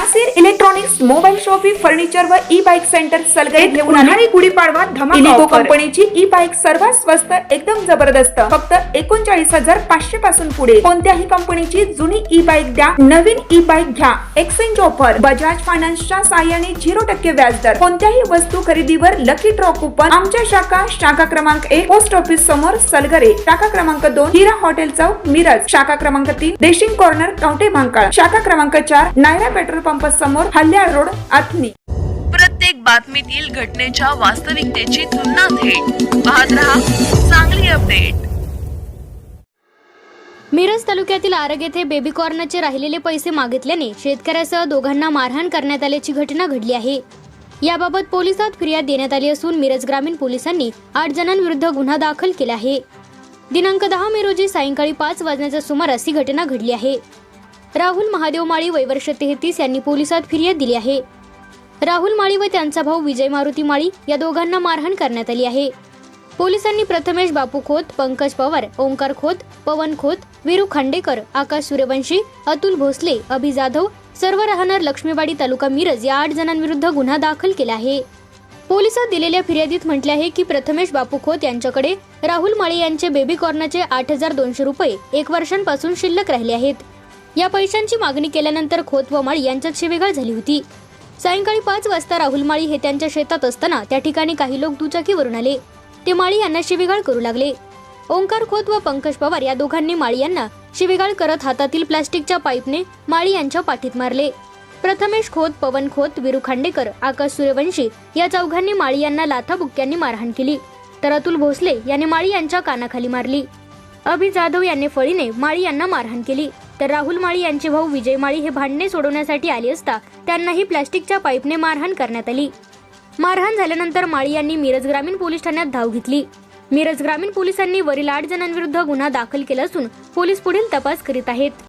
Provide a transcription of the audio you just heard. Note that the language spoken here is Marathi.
Nasir electronics mobile shoppe furniture व ई बाईक सेंटर सलगरे घेऊन उन्हाळी गुढीपाडवा धमाका इलिको कंपनीची ई बाईक सर्वात स्वस्त एकदम जबरदस्त फक्त 39,500 पासून पुढे कोणत्याही कंपनीची जुनी ई बाईक द्या नवीन ई बाईक घ्या एक्सचेंज ऑफर बजाज फायनान्सच्या साहाय्याने 0% व्याजदर कोणत्याही वस्तू खरेदीवर लकी ड्रॉ कुपन आमच्या शाखा क्रमांक 1 पोस्ट ऑफिस समोर सलगरे शाखा क्रमांक 2 हिरा हॉटेल चौक मिरज शाखा क्रमांक 3 देशिंग कॉर्नर कवठे महांकाळ शाखा क्रमांक 4 नायरा पेट्रोल पंप समोर हल्याळ रोड आथनी। प्रत्येक बातमीतील घटनेच्या वास्तविकतेची तुलना थेट पाहत रहा चांगली अपडेट। मिरज तालुक्यातील आरग येथे बेबी कॉर्नचे राहिलेले पैसे मागितल्याने शेतकऱ्यासह दोघांना मारहाण करण्यात आल्याची घटना घडली आहे। याबाबत पोलिसात फिर्याद देण्यात आली असून मिरज ग्रामीण पोलिसांनी 8 जणांविरुद्ध गुन्हा दाखल केला आहे। दिनांक 10 मे रोजी सायंकाळी 5 वाजण्याच्या सुमारास ही घटना घडली आहे। राहुल महादेव माळी वय वर्ष 33 यांनी पोलिसात फिर्याद दिली आहे। राहुल माळी व त्यांचा भाऊ विजय मारुती माळी या दोघांना मारहाण करण्यात आली आहे। पोलिसांनी प्रथमेश बापू खोत, पंकज पवार, ओंकार खोत, पवन खोत, वीरू खांडेकर, आकाश सूर्यवंशी, अतुल भोसले, अभि जाधव सर्व राहणार लक्ष्मीवाडी तालुका मिरज या 8 जणांविरुद्ध गुन्हा दाखल केला आहे। पोलिसात दिलेल्या फिर्यादीत म्हटले आहे की प्रथमेश बापू खोत यांच्याकडे राहुल माळी यांचे बेबी कॉर्नचे 8,200 रुपये 1 वर्षांपासून शिल्लक राहिले आहेत। या पैशांची मागणी केल्यानंतर खोत व माळी यांच्यात शिवीगाळ झाली होती। सायंकाळी 5 वाजता राहुल माळी हे त्यांच्या शेतात असताना त्या ठिकाणी काही लोक दुचाकीवरून आले। ते माळी यांना शिवीगाळ करू लागले। ओंकार खोत व पंकज पवार या दोघांनी माळी यांना शिवीगाळ करत हातातील प्लास्टिकच्या पाईपने माळी यांच्या पाठीत मारले। प्रथमेश खोत, पवन खोत, वीरू खांडेकर, आकाश सूर्यवंशी या चौघांनी माळी यांना लाथाबुक्क्यांनी मारहाण केली, तर अतुल भोसले यांनी माळी यांच्या कानाखाली मारली। अभि जाधव यांनी फळीने माळी यांना मारहाण केली, तर राहुल माळी यांचे भाऊ विजय माळी हे भांडणे सोडवण्यासाठी आले असता त्यांनाही प्लास्टिकच्या पाईपने मारहाण करण्यात आली। मारहाण झाल्यानंतर माळी यांनी मिरज ग्रामीण पोलीस ठाण्यात धाव घेतली। मिरज ग्रामीण पोलिसांनी वरील 8 जणांविरुद्ध गुन्हा दाखल केला असून पोलीस पुढील तपास करीत आहेत।